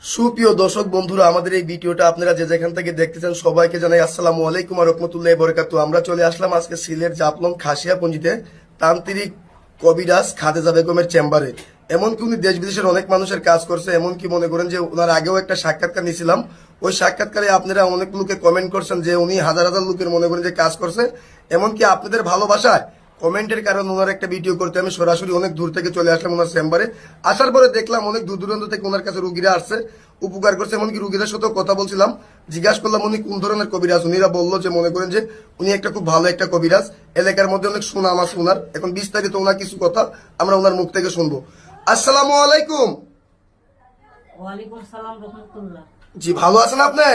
সুপ্রিয় দর্শক বন্ধুরা, আমাদের এই ভিডিওটা আপনারা যে যেখান থেকে দেখতেছেন সবাইকে জানাই আসসালামু আলাইকুম ওয়া রাহমাতুল্লাহি ওয়া বারাকাতুহু। আমরা চলে আসলাম আজকে সিলেট জাফলং খাসিয়াপুঞ্জিতে তান্ত্রিক কবিরাজ খাদিজা বেগমের চেম্বারে। এমনকি উনি দেশ বিদেশের অনেক মানুষের কাজ করছে, এমনকি মনে করেন যে ওনার আগেও একটা সাক্ষাৎকার নিয়েছিলাম। ওই সাক্ষাৎকারে আপনারা অনেক লোকে কমেন্ট করছেন যে উনি হাজার হাজার লোকের মনে করেন যে কাজ করছে। এমনকি আপনাদের ভালোবাসায় কমেন্টের কারণে ওনার একটা ভিডিও করতে আমি সরাসরি অনেক দূর থেকে চলে আসলাম ওনার চেম্বারে। আসার পরে দেখলাম অনেক দূর দূরান্ত থেকে ওনার কাছে রুগীরা আসছে, উপকার করছে। এমনকি রুগীদের সাথেও কথা বলছিলাম, জিজ্ঞাসা করলাম উনি কোন ধরনের কবিরাজ। উনিরা বললো যে মনে করেন যে উনি একটা খুব ভালো একটা কবিরাজ, এলাকার মধ্যে অনেক সুনাম আছে ওনার। এখন বিস্তারিত ওনার কিছু কথা আমরা ওনার মুখ থেকে শুনবো। আসসালামু আলাইকুম। ওয়ালাইকুম সালাম রাহমাতুল্লাহ। জি, ভালো আছেন আপনি?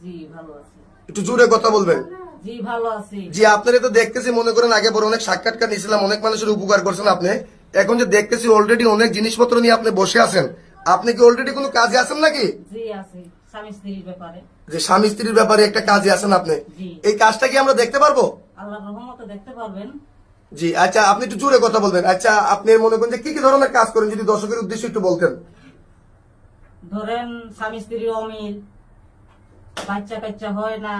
জি ভালো আছি। একটু জোরে কথা বলবেন। জি ভালো আছি। জি, আপনারা তো দেখতেছি মনে করেন আগে বড় অনেক সাক্ষাৎকার নিয়েছিলাম, অনেক মানুষের উপকার করছেন আপনি। এখন যে দেখতেছি অলরেডি অনেক জিনিসপত্র নিয়ে আপনি বসে আছেন, আপনি কি অলরেডি কোনো কাজে আছেন নাকি? জি আছি, স্বামী স্ত্রীর ব্যাপারে। যে স্বামী স্ত্রীর ব্যাপারে একটা কাজে আছেন আপনি, জি। এই কাজটা কি আমরা দেখতে পারবো? আল্লাহর রহমতে দেখতে পারবেন। জি আচ্ছা, আপনি একটু জোরে কথা বলবেন। আচ্ছা, আপনি মনে করেন যে কি কি ধরনের কাজ করেন যদি দর্শকের উদ্দেশ্যে একটু বলতেন। ধরেন স্বামী স্ত্রীর অমিল, বাচ্চা কাচ্চা হয় না,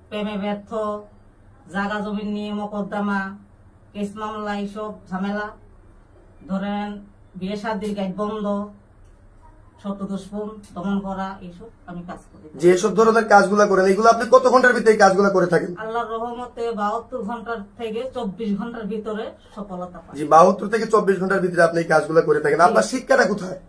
প্রেমে ব্যর্থ, জাগা জমিন নিয়ে মকদ্দমা, কেস মামলা, এইসব ঝামেলা। ধরেন বিয়ে শাদির গাইড বন্ধ, শত দুষ্পন দমন করা, এইসব আমি কাজ করি। যে সব ধরনের কাজগুলো করেন এগুলো আপনি কত ঘন্টার ভিতরে এই কাজগুলো করে থাকেন? আল্লাহর রহমতে 72 ঘন্টার থেকে 24 ঘন্টার ভিতরে সফলতা পাই। জি, 72 থেকে 24 ঘন্টার ভিতরে আপনি এই কাজগুলো করে থাকেন। আপনার শিক্ষাটা কোথায়?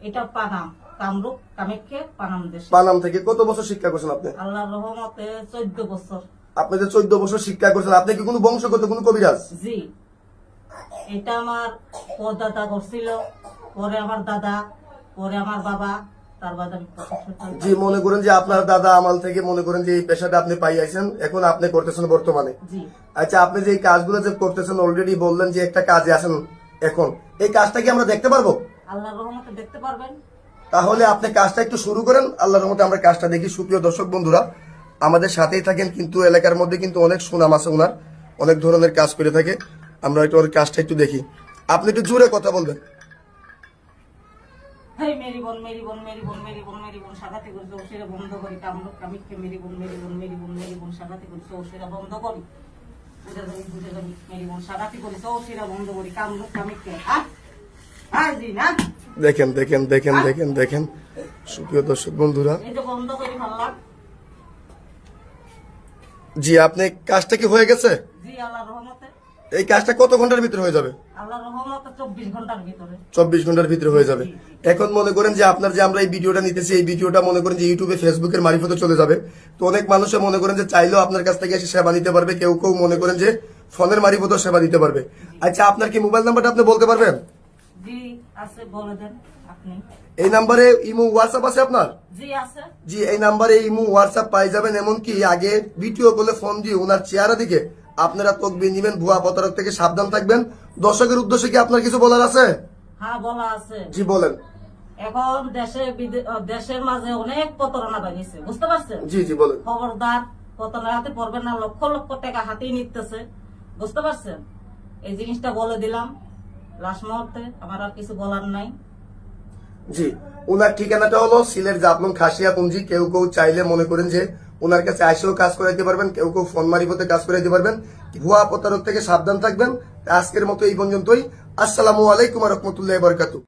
এটা পানাম, কামরূপ কামাখ্যা পানাম দেশ। পানাম থেকে কত বছর শিক্ষা করছেন আপনি? আল্লাহর রহমতে 14 বছর। আপনি যে 14 বছর শিক্ষা করছেন, আপনি কি কোনো বংশগত কোনো কবিরাজ? জি, এটা আমার পরদাদা করছিল, পরে আমার দাদা, পরে আমার বাবা, তার বাদে আমি 25 সাল। জি, মনে করেন যে আপনার দাদা আমল থেকে মনে করেন যে এই পেশাটা আপনি পাই আইছেন, এখন আপনি করতেছেন বর্তমানে। জি, আচ্ছা, আপনি যে এই কাজগুলো যে করতেছেন অলরেডি বললেন যে একটা কাজে আছেন, এখন এই কাজটা কি আমরা দেখতে পারবো? আল্লাহর রহমতে দেখতে পারবেন। তাহলে আপনি কাজটা একটু শুরু করেন, আল্লাহর রহমতে আমরা কাজটা দেখি। সুপ্রিয় দর্শক বন্ধুরা, আমাদের সাথেই থাকেন, কিন্তু এলাকার মধ্যে কিন্তু অনেক সুনাম আছে ওনার, অনেক ধরনের কাজ করে থাকে। আমরা একটু ওর কাজটা একটু দেখি। আপনি একটু জোরে কথা বলবেন। হেই মেরি বোন, মেরি বোন, মেরি বোন, মেরি বোন, মেরি বোন, সাগাতে করি ওসেরা বন্ধ করি। কামরূপ কামাখ্যা মেরি বোন, মেরি বোন, মেরি বোন, মেরি বোন, সাগাতে করি ওসেরা বন্ধ করি। বুঝে যাবি মেরি বোন, সাগাতে করি ওসেরা বন্ধ করি। কামরূপ কামাখ্যা হ্যাঁ জি না। দেখেন দেখেন দেখেন দেখেন দেখেন সুপ্রিয় দর্শক বন্ধুরা, এই যে বন্ধ করি ভাবলাম। জি আপনি কাজটা কি হয়ে গেছে? জি আল্লাহর রহমতে। এই কাজটা কত ঘন্টার ভিতরে হয়ে যাবে? আল্লাহর রহমতে 24 ঘন্টার ভিতরে। 24 ঘন্টার ভিতরে হয়ে যাবে। এখন মনে করেন যে আপনার যে আমরা এই ভিডিওটা নিতেছি, এই ভিডিওটা মনে করেন যে ইউটিউবে ফেসবুকের মারিফতে চলে যাবে। তো অনেক মানুষে মনে করেন যে চাইলেও আপনার কাছ থেকে এসে সেবা নিতে পারবে, কেউ কেউ মনে করেন যে ফোনের মারিফতেও সেবা দিতে পারবে। আচ্ছা, আপনার কি মোবাইল নাম্বারটা আপনি বলতে পারবেন? জি আছে, বলে দেন আপনি। এই নাম্বারে ইমো হোয়াটসঅ্যাপ আছে আপনার? জি আছে। জি, এই নাম্বারে ইমো হোয়াটসঅ্যাপ পাই যাবেন। এমনকি আগে ভিডিও বলে ফোন দিয়ে ওনার চেহারা দিকে আপনারা তকবির নিবেন, ভুয়া প্রতারক থেকে সাবধান থাকবেন। দর্শকের উদ্দেশ্যে কি আপনার কিছু বলার আছে? হ্যাঁ বলা আছে। জি বলেন। এখন দেশের মাঝে অনেক প্রতারণা বাড়িয়েছে, বুঝতে পারছেন? জি জি বলেন। খবরদার প্রতারণা হাতে পড়বেন না। লক্ষ লক্ষ টাকা হাতেই নিতেছে, বুঝতে পারছেন? এই জিনিসটা বলে দিলাম লাস্ট মুহূর্তে, আমার আর কিছু বলার নাই। জি, ওনার ঠিকানাটা হলো সিলেট জাফলং খাসিয়াপুঞ্জি। কেউ কেউ চাইলে মনে করেন যে ওনার কাছে আসেও কাজ করাইতে পারবেন, কেউ কেউ ফোন মারিফতে কাজ করাইতে পারবেন। ভুয়া প্রতারক থেকে সাবধান থাকবেন। আজকের মতো এই পর্যন্তই। আসসালামু আলাইকুম ওয়া রাহমাতুল্লাহি ওয়া বারাকাতুহু।